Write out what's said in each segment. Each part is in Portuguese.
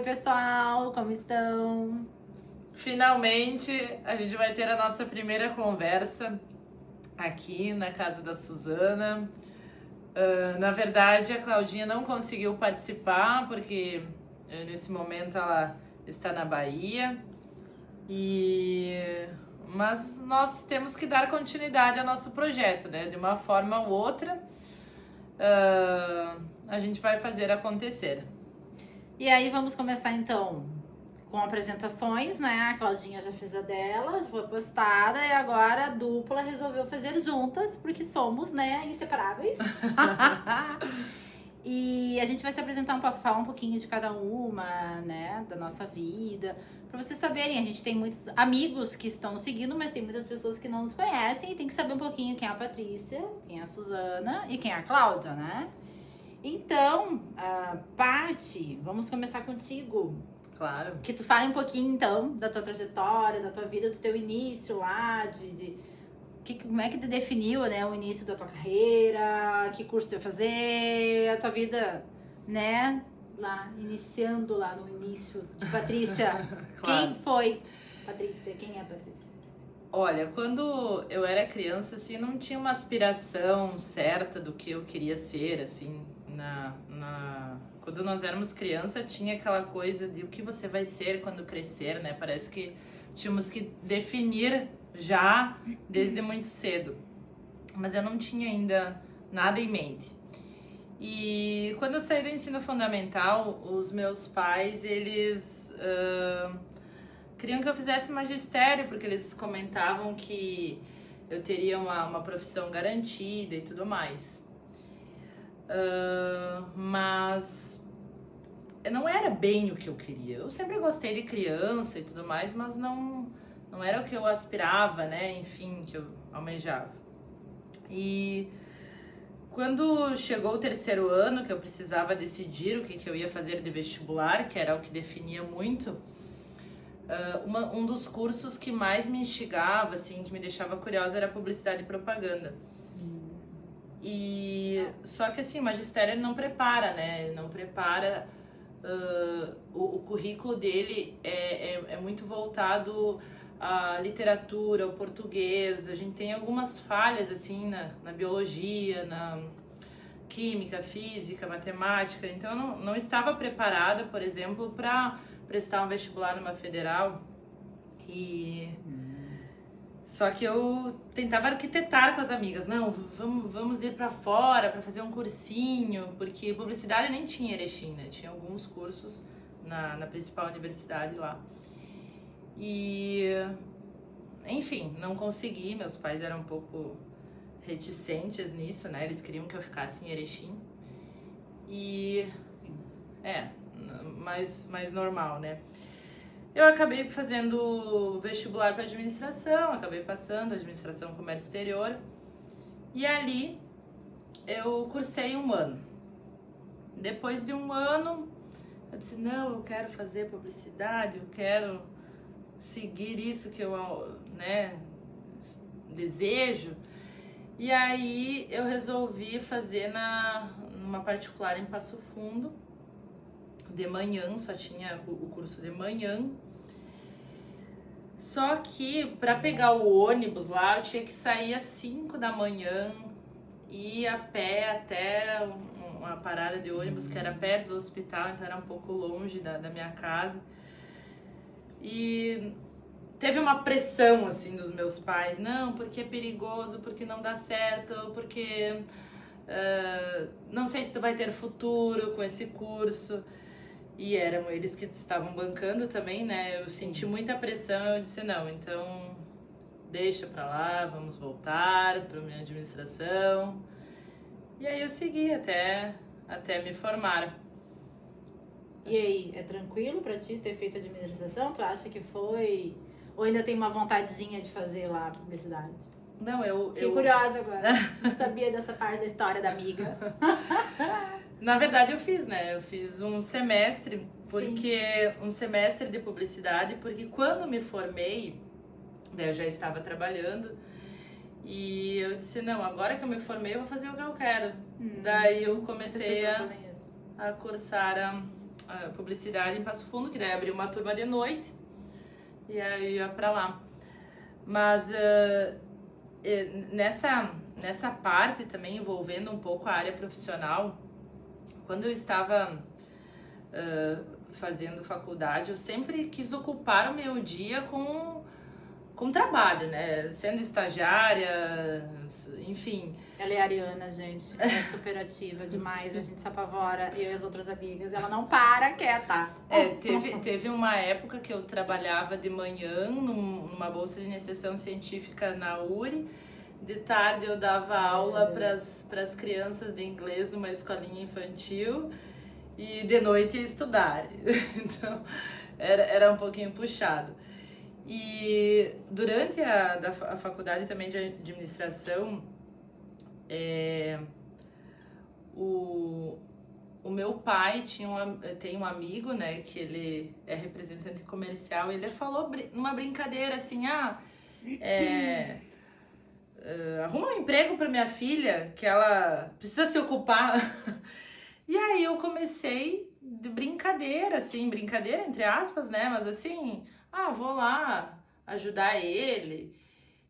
Oi, pessoal, como estão? Finalmente, a gente vai ter a nossa primeira conversa aqui na casa da Suzana. Na verdade, a Claudinha não conseguiu participar porque nesse momento ela está na Bahia. Mas nós temos que dar continuidade ao nosso projeto, né? De uma forma ou outra, a gente vai fazer acontecer. E aí, vamos começar então com apresentações, né? A Claudinha já fez a dela, já foi postada e agora a dupla resolveu fazer juntas, porque somos, né, inseparáveis. E a gente vai se apresentar falar um pouquinho de cada uma, né, da nossa vida, pra vocês saberem. A gente tem muitos amigos que estão nos seguindo, mas tem muitas pessoas que não nos conhecem e tem que saber um pouquinho quem é a Patrícia, quem é a Suzana e quem é a Cláudia, né? Então, Paty, vamos começar contigo. Claro. Que tu fale um pouquinho, então, da tua trajetória, da tua vida, do teu início lá, como é que tu definiu, né, o início da tua carreira, que curso tu ia fazer, a tua vida, né, lá, iniciando lá no início de Patrícia. Claro. Quem foi Patrícia? Quem é Patrícia? Olha, quando eu era criança, assim, não tinha uma aspiração certa do que eu queria ser, assim, quando nós éramos criança, tinha aquela coisa de o que você vai ser quando crescer, né? Parece que tínhamos que definir já desde muito cedo. Mas eu não tinha ainda nada em mente. E quando eu saí do ensino fundamental, os meus pais, eles queriam que eu fizesse magistério, porque eles comentavam que eu teria uma profissão garantida e tudo mais. Mas não era bem o que eu queria. Eu sempre gostei de criança e tudo mais, mas não era o que eu aspirava, né? Enfim, que eu almejava. E quando chegou o terceiro ano, que eu precisava decidir o que eu ia fazer de vestibular, que era o que definia muito, um dos cursos que mais me instigava, assim, que me deixava curiosa, era publicidade e propaganda. E só que assim, o magistério ele não prepara, né? Ele não prepara. O currículo dele é muito voltado à literatura, ao português. A gente tem algumas falhas assim na biologia, na química, física, matemática. Então eu não estava preparada, por exemplo, para prestar um vestibular numa federal. Só que eu tentava arquitetar com as amigas. Não, vamos ir pra fora pra fazer um cursinho, porque publicidade nem tinha em Erechim, né? Tinha alguns cursos na principal universidade lá. E, enfim, não consegui. Meus pais eram um pouco reticentes nisso, né? Eles queriam que eu ficasse em Erechim. E, mais normal, né? Eu acabei fazendo vestibular para administração, acabei passando administração comércio exterior. E ali eu cursei 1 ano. Depois de 1 ano, eu disse, não, eu quero fazer publicidade, eu quero seguir isso que eu, né, desejo. E aí eu resolvi fazer numa particular em Passo Fundo, de manhã, só tinha o curso de manhã. Só que para pegar o ônibus lá, eu tinha que sair às 5 da manhã e ir a pé até uma parada de ônibus que era perto do hospital, então era um pouco longe da minha casa. E teve uma pressão assim dos meus pais, não, porque é perigoso, porque não dá certo, porque não sei se tu vai ter futuro com esse curso. E eram eles que estavam bancando também, né? Eu senti muita pressão, eu disse, não, então deixa pra lá, vamos voltar pra minha administração. E aí eu segui até me formar. E aí, é tranquilo pra ti ter feito administração? Tu acha que foi? Ou ainda tem uma vontadezinha de fazer lá a publicidade? Não, Fiquei curiosa agora. Não sabia dessa parte da história da amiga. Na verdade eu fiz, né? Eu fiz um semestre, um semestre de publicidade, porque quando me formei, daí eu já estava trabalhando, e eu disse, não, agora que eu me formei, eu vou fazer o que eu quero. Daí eu comecei a cursar publicidade em Passo Fundo, que daí abriu uma turma de noite, e aí eu ia pra lá. Mas nessa parte também, envolvendo um pouco a área profissional, quando eu estava fazendo faculdade, eu sempre quis ocupar o meu dia com trabalho, né? Sendo estagiária, enfim. Ela é ariana, gente. É super ativa demais. A gente se apavora, eu e as outras amigas. Ela não para quieta. Teve uma época que eu trabalhava de manhã numa bolsa de iniciação científica na URI. De tarde eu dava aula para as crianças de inglês numa escolinha infantil. E de noite ia estudar. Então era um pouquinho puxado. E durante a faculdade também de administração, o meu pai tem um amigo, né, que ele é representante comercial, e ele falou numa brincadeira assim, arruma um emprego para minha filha, que ela precisa se ocupar. E aí eu comecei de brincadeira, assim, brincadeira entre aspas, né, mas assim, vou lá ajudar ele,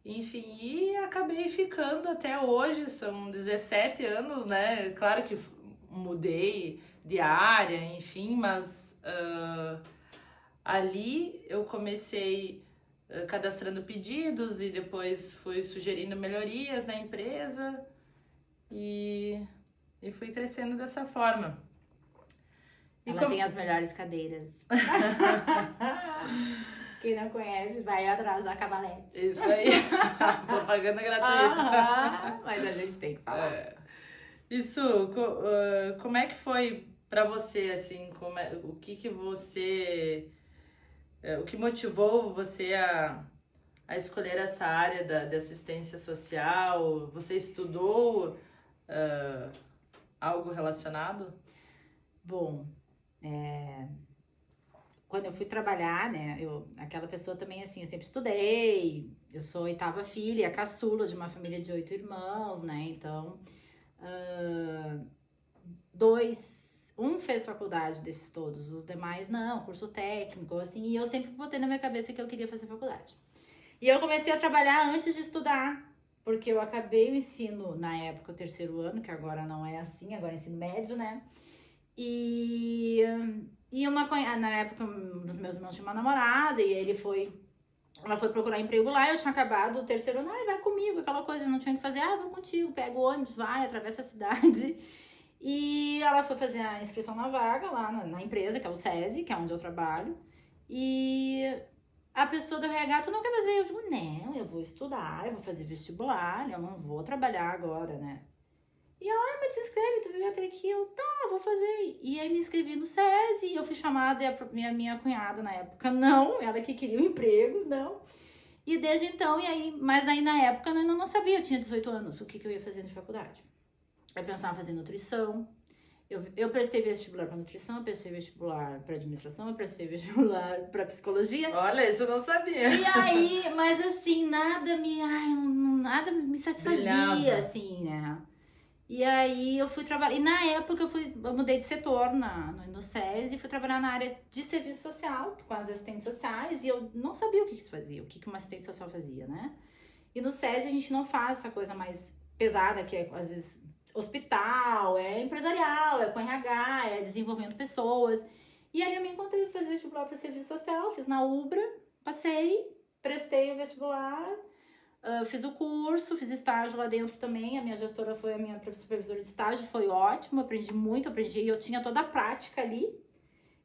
enfim, e acabei ficando até hoje, são 17 anos, né, claro que mudei de área, enfim, mas ali eu comecei cadastrando pedidos e depois fui sugerindo melhorias na empresa e fui crescendo dessa forma. Ela tem as melhores cadeiras. Quem não conhece, vai atrás da Cavalete. Isso aí, propaganda gratuita. Mas a gente tem que falar. Isso, como é que foi pra você, assim, o que motivou você a escolher essa área da assistência social? Você estudou algo relacionado? Bom, quando eu fui trabalhar, né, aquela pessoa também, assim, eu sempre estudei, eu sou a 8ª filha, a caçula de uma família de 8 irmãos, né, então, um fez faculdade desses todos, os demais não, curso técnico, assim, e eu sempre botei na minha cabeça que eu queria fazer faculdade. E eu comecei a trabalhar antes de estudar, porque eu acabei o ensino, na época, o 3º ano, que agora não é assim, agora é ensino médio, né, e na época, um dos meus irmãos tinha uma namorada, e ela foi procurar emprego lá, eu tinha acabado o 3º ano, vai comigo, aquela coisa, não tinha o que fazer, vou contigo, pega o ônibus, vai, atravessa a cidade. E ela foi fazer a inscrição na vaga lá na empresa, que é o SESI, que é onde eu trabalho, e a pessoa do RH, tu não quer fazer? Eu digo, não, eu vou estudar, eu vou fazer vestibular, eu não vou trabalhar agora, né? E ela, mas se inscreve, tu veio até aqui, eu, vou fazer. E aí me inscrevi no SESI, eu fui chamada, e a minha cunhada na época, não, ela que queria um emprego, não. E desde então, mas aí na época eu ainda não sabia, eu tinha 18 anos, o que eu ia fazer de faculdade. Eu pensava em fazer nutrição, eu prestei vestibular para nutrição, eu prestei vestibular para administração, eu prestei vestibular para psicologia. Olha, isso eu não sabia. E aí, mas assim, nada me satisfazia, Brilhava. assim, né? E aí eu fui trabalhar, e na época eu mudei de setor no SESI, fui trabalhar na área de serviço social, com as assistentes sociais, e eu não sabia o que isso fazia, o que uma assistente social fazia, né? E no SESI a gente não faz essa coisa mais pesada, que é às vezes hospital, é empresarial, é com RH, é desenvolvendo pessoas. E aí eu me encontrei, fiz vestibular para serviço social, fiz na UBRA, passei, prestei o vestibular, fiz o curso, fiz estágio lá dentro também, a minha gestora foi a minha supervisora de estágio, foi ótimo, aprendi muito, eu tinha toda a prática ali.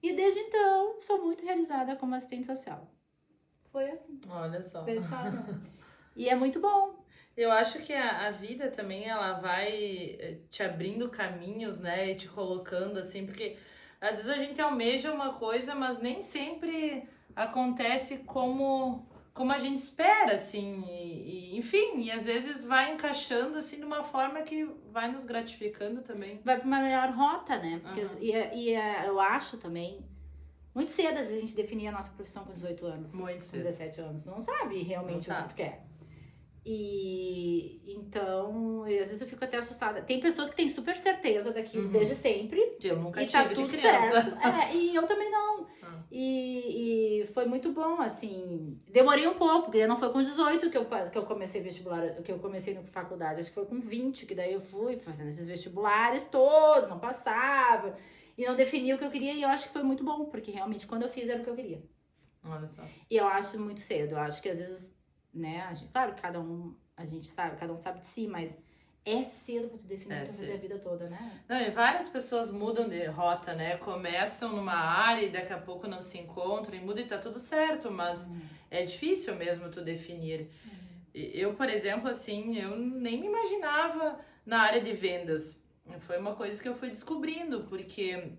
E desde então, sou muito realizada como assistente social. Foi assim. Olha só. E é muito bom. Eu acho que a vida também, ela vai te abrindo caminhos, né, e te colocando assim, porque às vezes a gente almeja uma coisa, mas nem sempre acontece como a gente espera, assim, enfim, e às vezes vai encaixando, assim, de uma forma que vai nos gratificando também. Vai para uma melhor rota, né, porque, eu acho também, muito cedo às vezes a gente definia a nossa profissão com 18 anos, Muito cedo. com 17 anos, não sabe realmente o que tu quer. E então, às vezes eu fico até assustada. Tem pessoas que têm super certeza daquilo Uhum. desde sempre. Que eu nunca E tá tive de tudo criança. certo. E eu também não. E foi muito bom, assim. Demorei um pouco, porque não foi com 18 que eu comecei vestibular, que eu comecei na faculdade. Acho que foi com 20, que daí eu fui fazendo esses vestibulares todos, não passava. E não defini o que eu queria. E eu acho que foi muito bom, porque realmente quando eu fiz era o que eu queria. Olha só. E eu acho muito cedo. Eu acho que às vezes, né, claro que a gente sabe, cada um sabe de si, mas é cedo pra tu definir o que tu vai fazer a vida toda, né? Não, e várias pessoas mudam de rota, né? Começam numa área e daqui a pouco não se encontram e muda e tá tudo certo, mas é difícil mesmo tu definir. Eu, por exemplo, assim, eu nem me imaginava na área de vendas. Foi uma coisa que eu fui descobrindo, porque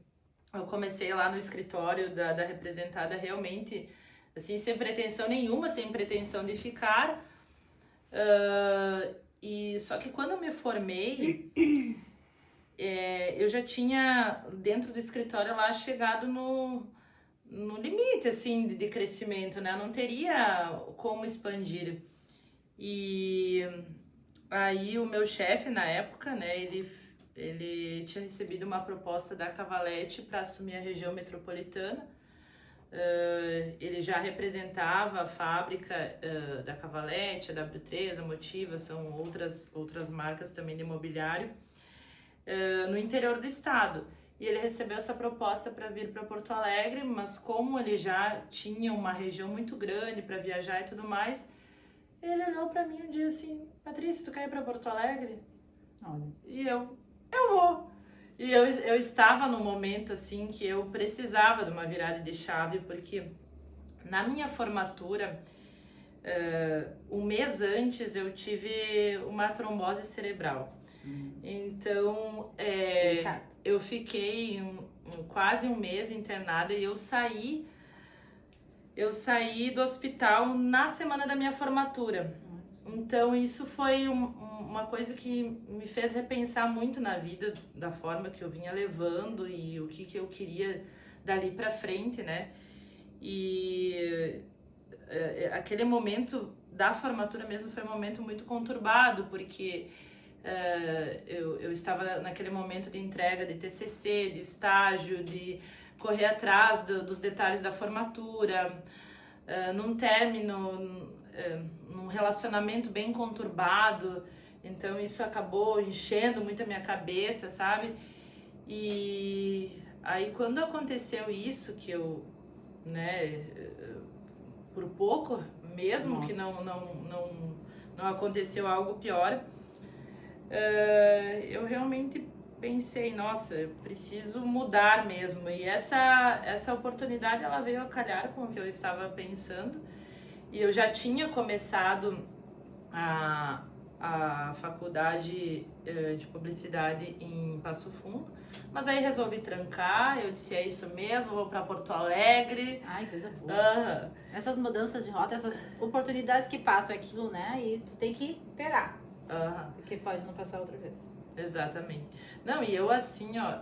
eu comecei lá no escritório da representada realmente, assim, sem pretensão nenhuma, sem pretensão de ficar. E só que quando eu me formei, eu já tinha, dentro do escritório lá, chegado no limite, assim, de crescimento, né? Eu não teria como expandir. E aí o meu chefe, na época, né, ele tinha recebido uma proposta da Cavalete para assumir a região metropolitana. Ele já representava a fábrica da Cavalete, a W3, a Motiva, são outras marcas também de imobiliário, no interior do estado. E ele recebeu essa proposta para vir para Porto Alegre, mas como ele já tinha uma região muito grande para viajar e tudo mais, ele olhou para mim um dia assim: Patrícia, tu quer ir para Porto Alegre? Olha. E eu vou. E eu estava num momento assim que eu precisava de uma virada de chave, porque na minha formatura, um mês antes, eu tive uma trombose cerebral. Então, eu fiquei quase um mês internada e eu saí do hospital na semana da minha formatura. Então, isso foi uma coisa que me fez repensar muito na vida, da forma que eu vinha levando e o que eu queria dali pra frente, né? E aquele momento da formatura mesmo foi um momento muito conturbado, porque eu estava naquele momento de entrega de TCC, de estágio, de correr atrás dos detalhes da formatura, num término, num relacionamento bem conturbado. Então isso acabou enchendo muito a minha cabeça, sabe? E aí quando aconteceu isso, que eu, né, por pouco mesmo, que não aconteceu algo pior, eu realmente pensei, nossa, eu preciso mudar mesmo. E essa oportunidade, ela veio a calhar com o que eu estava pensando. E eu já tinha começado a faculdade de publicidade em Passo Fundo, mas aí resolvi trancar. Eu disse, é isso mesmo, vou para Porto Alegre. Ai, coisa boa. Essas mudanças de rota, essas oportunidades que passam, é aquilo, né? E tu tem que pegar. Porque pode não passar outra vez. Exatamente. Não, e eu assim, ó,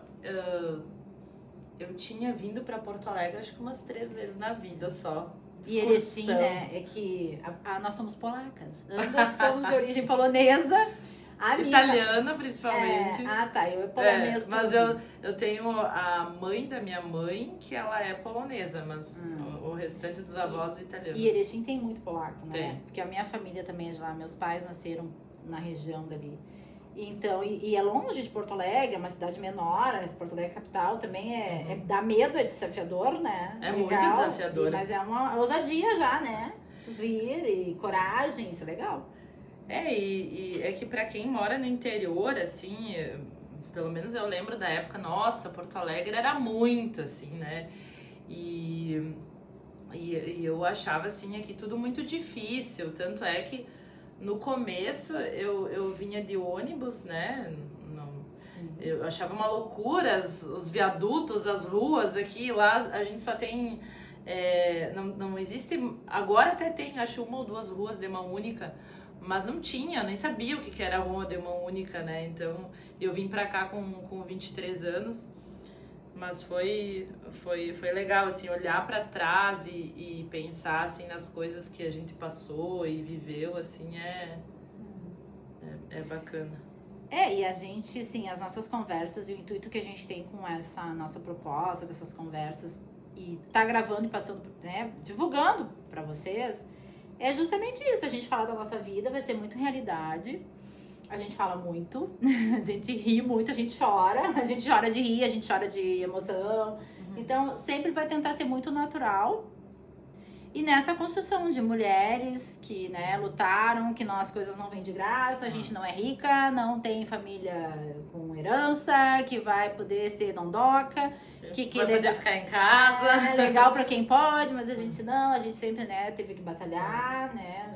eu tinha vindo para Porto Alegre acho que umas 3 vezes na vida só. E Erechim, né, é que nós somos polacas, ambas somos de origem polonesa. Italiana, principalmente. Tá, eu polonesa. Mas eu tenho a mãe da minha mãe, que ela é polonesa, mas o restante dos avós italianos. E Erechim tem muito polaco, né? Tem. Porque a minha família também é de lá, meus pais nasceram na região dali. Então, e é longe de Porto Alegre, é uma cidade menor, Porto Alegre capital também dá medo, é desafiador, né? É muito desafiador. Mas é uma ousadia já, né? Vir e coragem, isso é legal. E é que pra quem mora no interior, assim, pelo menos eu lembro da época, nossa, Porto Alegre era muito, assim, né? E eu achava, assim, aqui tudo muito difícil, tanto é que no começo eu vinha de ônibus, né? Eu achava uma loucura os viadutos, as ruas aqui. Lá a gente só tem. Não existe. Agora até tem, acho, 1 ou 2 ruas de mão única, mas não tinha, nem sabia o que era rua de mão única, né? Então eu vim pra cá com 23 anos. Mas foi legal, assim, olhar para trás e pensar, assim, nas coisas que a gente passou e viveu, assim, É bacana. E a gente, sim, as nossas conversas e o intuito que a gente tem com essa nossa proposta, dessas conversas, e tá gravando e passando, né, divulgando pra vocês, é justamente isso. A gente fala da nossa vida, vai ser muito realidade. A gente fala muito, a gente ri muito, a gente chora de rir, a gente chora de emoção. Então, sempre vai tentar ser muito natural. E nessa construção de mulheres que, né, lutaram, que as coisas não vêm de graça, a gente não é rica, não tem família com herança, que vai poder ser dondoca, que vai poder ficar em casa. É legal pra quem pode, mas a gente não, a gente sempre, né, teve que batalhar, né,